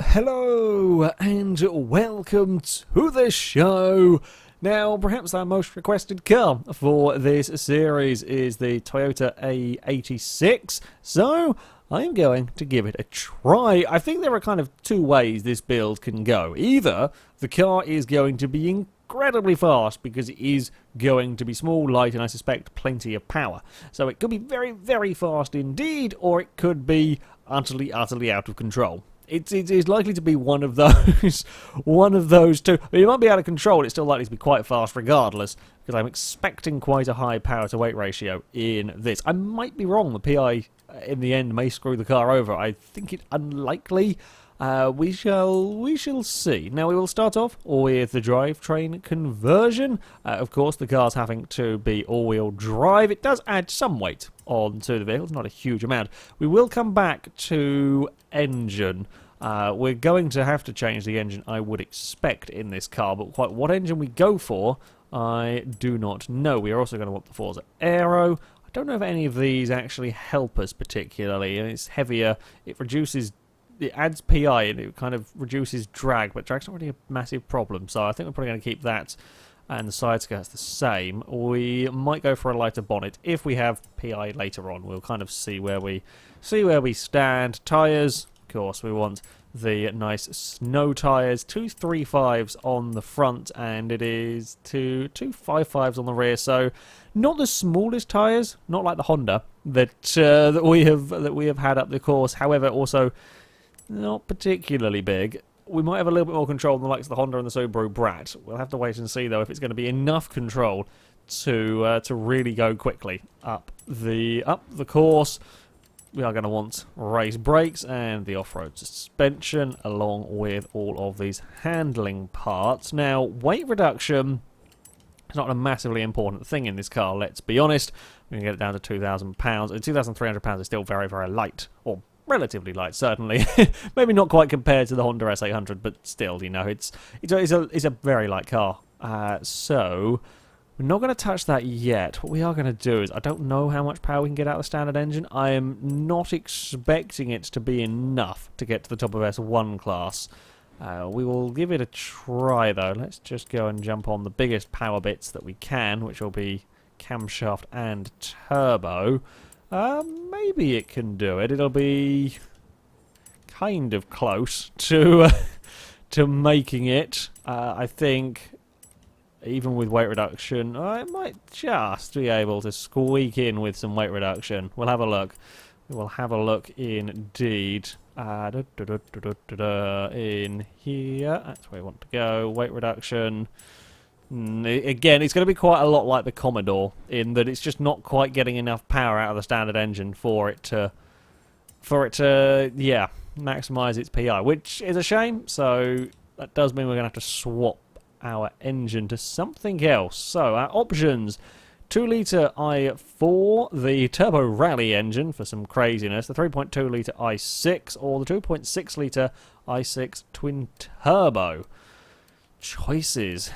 hello, and welcome to the show. Now, perhaps our most requested car for this series is the Toyota AE86, so I'm going to give it a try. I think there are kind of two ways this build can go. Either the car is going to be incredibly fast because it is going to be small, light, and I suspect plenty of power. So it could be very, very fast indeed, or it could be utterly out of control. It is likely to be one of those, two. I mean, it might be out of control. It's still likely to be quite fast, regardless, because I'm expecting quite a high power-to-weight ratio in this. I might be wrong. The PI in the end may screw the car over. I think it unlikely. We shall see. Now we will start off with the drivetrain conversion. Of course, the car's having to be all-wheel drive. It does add some weight onto the vehicle. It's not a huge amount. We will come back to engine. We're going to have to change the engine, I would expect, in this car, but quite what engine we go for, I do not know. We are also going to want the Forza Aero. I don't know if any of these actually help us particularly. It's heavier. It adds PI and it kind of reduces drag, but drag's not really a massive problem, so I think we're probably going to keep that and the side skirts the same. We might go for a lighter bonnet if we have PI later on. We'll kind of see where we stand. Tyres, of course, we want the nice snow tyres, 235s on the front, and it is 255s on the rear. So not the smallest tyres, not like the Honda that we have had up the course. However, also not particularly big. We might have a little bit more control than the likes of the Honda and the Subaru Brat. We'll have to wait and see, though, if it's going to be enough control to really go quickly up the course. We are going to want race brakes and the off-road suspension, along with all of these handling parts. Now, weight reduction is not a massively important thing in this car, let's be honest. We can get it down to £2,000. £2,300 is still very, very light, or relatively light, certainly. Maybe not quite compared to the Honda S800, but still, you know, it's a very light car. So we're not going to touch that yet. What we are going to do is, I don't know how much power we can get out of the standard engine. I am not expecting it to be enough to get to the top of S1 class. We will give it a try, though. Let's just go and jump on the biggest power bits that we can, which will be camshaft and turbo. Maybe it can do it. It'll be kind of close to making it. I think even with weight reduction, I might just be able to squeak in with some weight reduction. We'll have a look. We will have a look indeed. In here, that's where we want to go. Weight reduction. Again, it's going to be quite a lot like the Commodore in that it's just not quite getting enough power out of the standard engine for it to maximize its PI, which is a shame. So that does mean we're going to have to swap our engine to something else. So our options: 2-litre i4, the Turbo Rally engine for some craziness, the 3.2-litre i6, or the 2.6-litre i6 twin turbo. Choices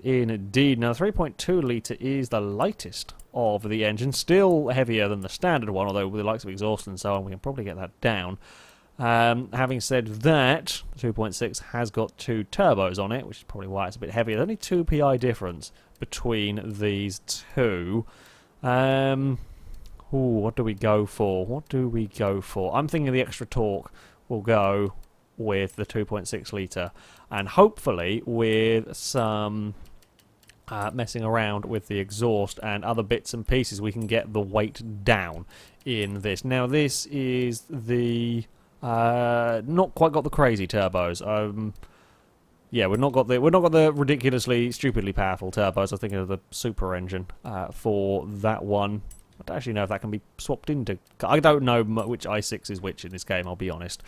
indeed. Now, the 3.2-litre is the lightest of the engines, still heavier than the standard one, although with the likes of exhaust and so on, we can probably get that down. Having said that, the 2.6 has got 2 turbos on it, which is probably why it's a bit heavier. There's only 2 PI difference between these two. What do we go for? I'm thinking the extra torque will go with the 2.6-litre, and hopefully with some messing around with the exhaust and other bits and pieces, we can get the weight down in this. Now, this is the not quite got the crazy turbos. Yeah, we've not got the ridiculously, stupidly powerful turbos. I was thinking of the super engine for that one. I don't actually know if that can be swapped into. I don't know which i6 is which in this game, I'll be honest.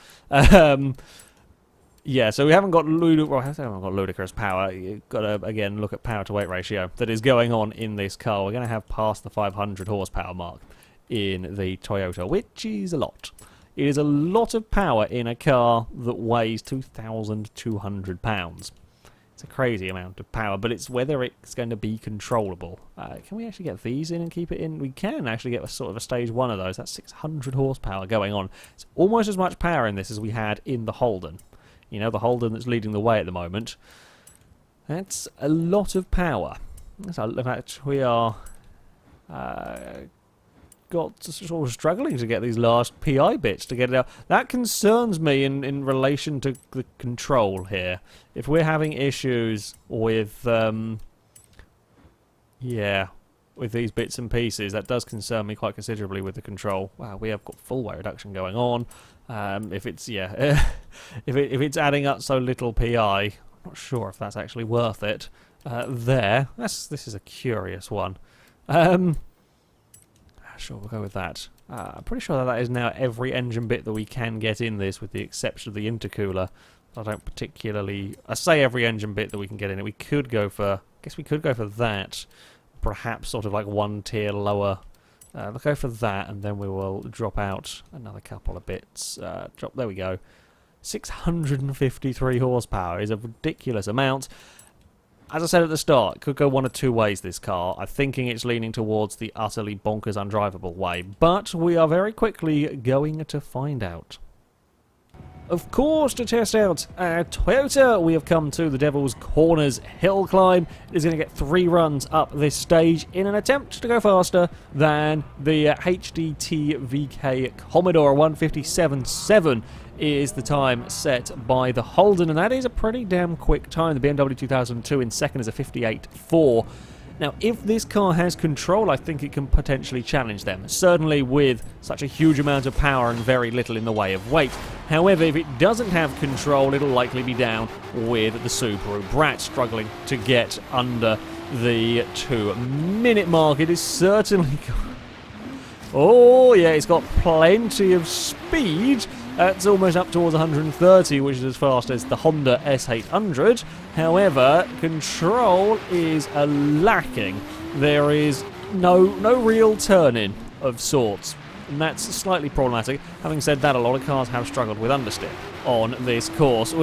Yeah, so we haven't got ludicrous power. You've got to, again, look at power-to-weight ratio that is going on in this car. We're going to have passed the 500 horsepower mark in the Toyota, which is a lot. It is a lot of power in a car that weighs £2,200. It's a crazy amount of power, but it's whether it's going to be controllable. Can we actually get these in and keep it in? We can actually get a sort of a stage 1 of those. That's 600 horsepower going on. It's almost as much power in this as we had in the Holden. You know, the Holden that's leading the way at the moment. That's a lot of power. So, in fact, we are sort of struggling to get these last PI bits to get it out. That concerns me in relation to the control here. If we're having issues with, with these bits and pieces, that does concern me quite considerably with the control. Wow, we have got full weight reduction going on. If it's, if it's adding up so little PI, I'm not sure if that's actually worth it. This is a curious one. Sure, we'll go with that. I'm pretty sure that is now every engine bit that we can get in this, with the exception of the intercooler. I don't particularly... I say every engine bit that we can get in it. We could go for... I guess we could go for that. Perhaps sort of like one tier lower. We'll go for that, and then we will drop out another couple of bits. There we go. 653 horsepower is a ridiculous amount. As I said at the start, it could go one of two ways, this car. I'm thinking it's leaning towards the utterly bonkers undrivable way, but we are very quickly going to find out. Of course, to test out Toyota, we have come to the Devil's Corners hill climb. It is going to get 3 runs up this stage in an attempt to go faster than the HDT VK Commodore 157.7 is the time set by the Holden, and that is a pretty damn quick time. The BMW 2002 in second is a 58.4. Now, if this car has control, I think it can potentially challenge them, certainly with such a huge amount of power and very little in the way of weight. However, if it doesn't have control, it'll likely be down with the Subaru Brat, struggling to get under the 2-minute mark. It is certainly... Oh, yeah, it's got plenty of speed. It's almost up towards 130, which is as fast as the Honda S800. However, control is lacking. There is no real turn-in of sorts, and that's slightly problematic. Having said that, a lot of cars have struggled with understeer on this course.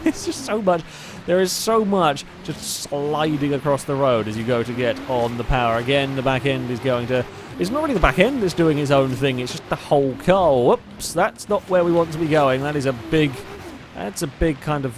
It's just so much. There is so much just sliding across the road as you go to get on the power. Again, the back end is going to... It's not really the back end that's doing its own thing, it's just the whole car. Whoops, that's not where we want to be going. That is a big... That's a big kind of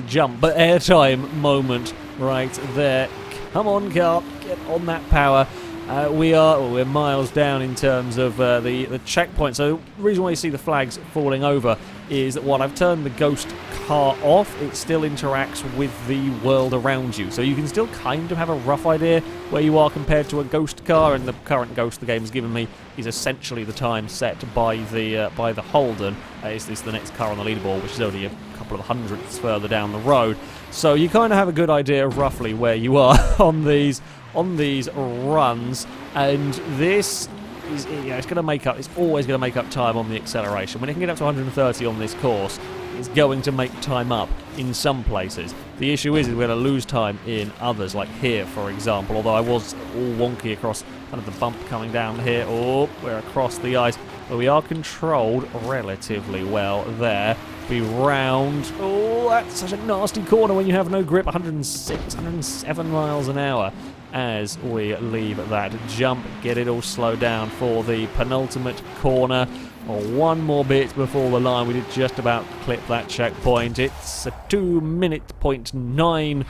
jump, but airtime moment right there. Come on, car, get on that power. We're miles down in terms of the checkpoint. So the reason why you see the flags falling over is that while I've turned the Ghost car off, it still interacts with the world around you. So you can still kind of have a rough idea where you are compared to a Ghost car, and the current Ghost the game has given me is essentially the time set by the Holden. Is this the next car on the leaderboard, which is only a couple of hundredths further down the road. So you kind of have a good idea of roughly where you are on these runs, and this is, it's going to make up. It's always going to make up time on the acceleration. When it can get up to 130 on this course, it's going to make time up in some places. The issue is we're going to lose time in others, like here, for example. Although I was all wonky across kind of the bump coming down here. Oh, we're across the ice. But we are controlled relatively well there. We round. Oh, that's such a nasty corner when you have no grip. 106, 107 miles an hour as we leave that jump. Get it all slowed down for the penultimate corner. One more bit before the line. We did just about clip that checkpoint. It's a 2:09.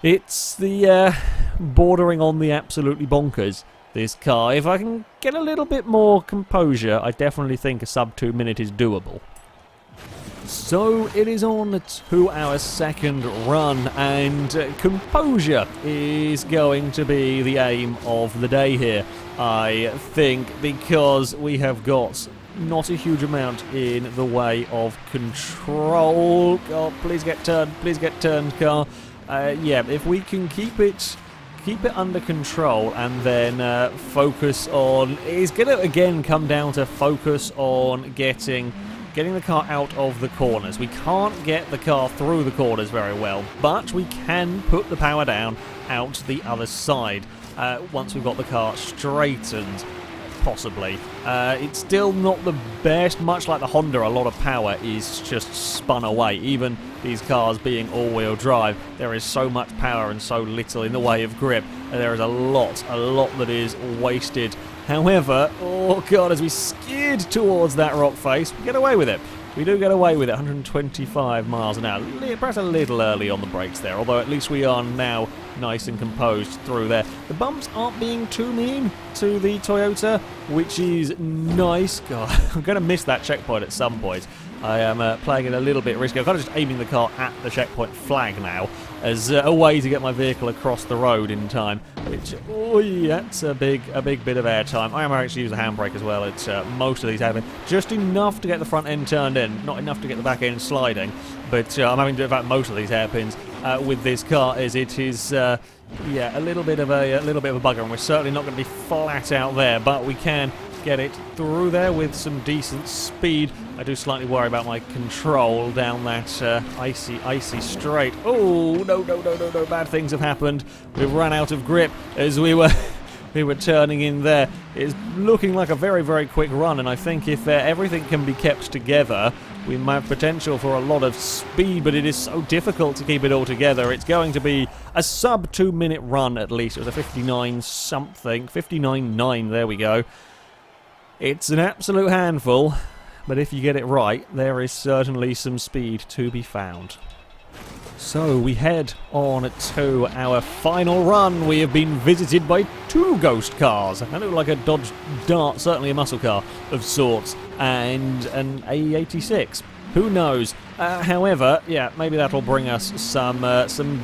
It's the bordering on the absolutely bonkers, this car. If I can get a little bit more composure, I definitely think a sub 2 minute is doable. So it is on to our second run, and composure is going to be the aim of the day here, I think, because we have got not a huge amount in the way of control. Oh, please get turned, car. Yeah, if we can keep it under control and then focus on... It's going to again come down to focus on getting the car out of the corners. We can't get the car through the corners very well, but we can put the power down out the other side once we've got the car straightened. possibly. It's still not the best. Much like the Honda, a lot of power is just spun away. Even these cars being all-wheel drive, there is so much power and so little in the way of grip. There is a lot that is wasted. However, oh god, as we skid towards that rock face, we get away with it. We do get away with it, 125 miles an hour. Perhaps a little early on the brakes there, although at least we are now nice and composed through there. The bumps aren't being too mean to the Toyota, which is nice. God, I'm going to miss that checkpoint at some point. I am playing it a little bit risky. I'm kind of just aiming the car at the checkpoint flag now as a way to get my vehicle across the road in time, which, oh yeah, that's a big bit of air time. I am actually using the handbrake as well. It's most of these have been just enough to get the front end turned in, not enough to get the back end sliding, but I'm having to do about most of these hairpins with this car, as it is yeah, a little bit of a bugger, and we're certainly not going to be flat out there, but we can get it through there with some decent speed. I do slightly worry about my control down that icy straight. Oh, no, bad things have happened. We've run out of grip as we were turning in there. It's looking like a very quick run, and I think if everything can be kept together, we might have potential for a lot of speed, but it is so difficult to keep it all together. It's going to be a sub 2 minute run at least. It was a 59 something, 59.9, there we go. It's an absolute handful, but if you get it right, there is certainly some speed to be found. So we head on to our final run. We have been visited by 2 ghost cars. That look like a Dodge Dart, certainly a muscle car of sorts, and an AE86. Who knows? However, yeah, maybe that'll bring us some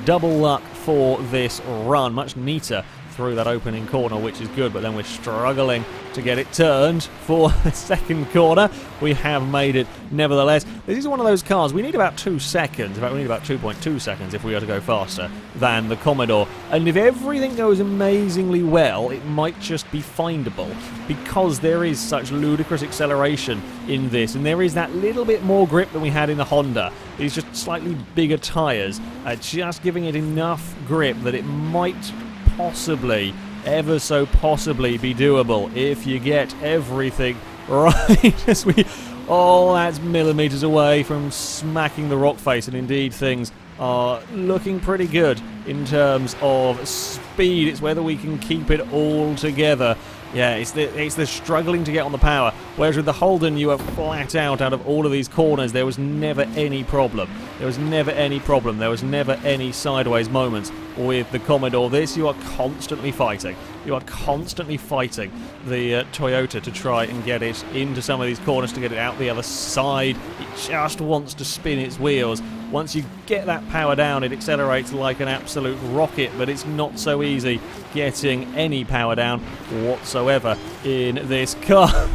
double luck for this run. Much neater through that opening corner, which is good, but then we're struggling to get it turned for the second corner. We have made it nevertheless. This is one of those cars, we need about 2 seconds, in fact we need about 2.2 seconds if we are to go faster than the Commodore, and if everything goes amazingly well, it might just be findable, because there is such ludicrous acceleration in this, and there is that little bit more grip than we had in the Honda. It's just slightly bigger tyres, just giving it enough grip that it might possibly, ever so possibly, be doable if you get everything right. As we, oh, that's millimetres away from smacking the rock face, and indeed things are looking pretty good in terms of speed. It's whether we can keep it all together. Yeah, it's the struggling to get on the power. Whereas with the Holden, you were flat out of all of these corners. There was never any problem. There was never any sideways moments. With the Commodore, this, you are constantly fighting. You are constantly fighting the Toyota to try and get it into some of these corners, to get it out the other side. It just wants to spin its wheels. Once you get that power down, it accelerates like an absolute rocket, but it's not so easy getting any power down whatsoever in this car.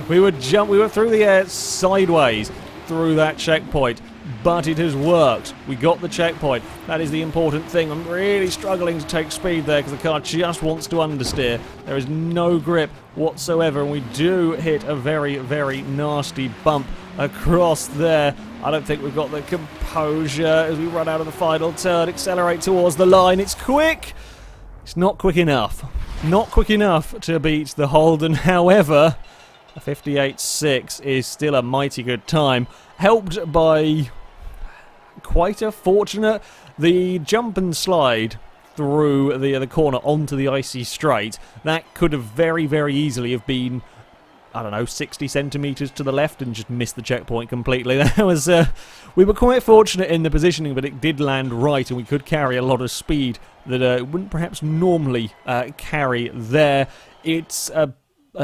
We were through the air sideways through that checkpoint, but it has worked. We got the checkpoint. That is the important thing. I'm really struggling to take speed there because the car just wants to understeer. There is no grip whatsoever, and we do hit a very nasty bump across there. I don't think we've got the composure as we run out of the final turn, accelerate towards the line. It's quick. It's not quick enough. Not quick enough to beat the Holden. However, a 58.6 is still a mighty good time, helped by quite a fortunate, the jump and slide through the corner onto the icy straight. That could have very easily have been, I don't know, 60 centimetres to the left and just missed the checkpoint completely. That was, we were quite fortunate in the positioning, but it did land right, and we could carry a lot of speed that wouldn't perhaps normally carry there. It's a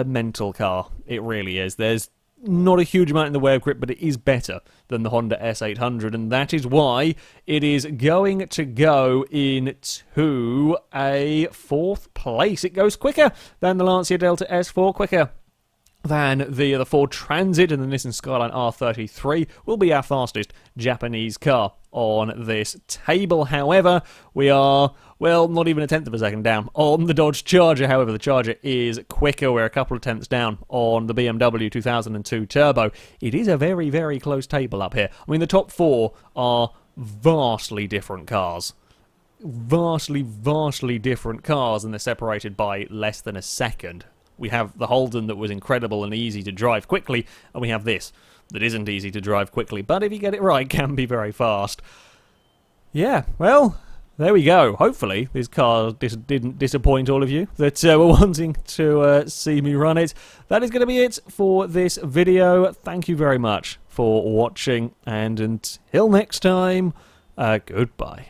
mental car. It really is. There's not a huge amount in the way of grip, but it is better than the Honda S800, and that is why it is going to go into a 4th place. It goes quicker than the Lancia Delta S4, quicker than the Ford Transit, and the Nissan Skyline R33 will be our fastest Japanese car on this table. However, we are, well, not even a tenth of a second down on the Dodge Charger. However, the Charger is quicker. We're a couple of tenths down on the BMW 2002 Turbo. It is a very close table up here. I mean, the top 4 are vastly different cars. Vastly different cars, and they're separated by less than a second. We have the Holden that was incredible and easy to drive quickly, and we have this that isn't easy to drive quickly, but if you get it right, can be very fast. Yeah, well, there we go. Hopefully this car didn't disappoint all of you that were wanting to see me run it. That is going to be it for this video. Thank you very much for watching, and until next time, goodbye.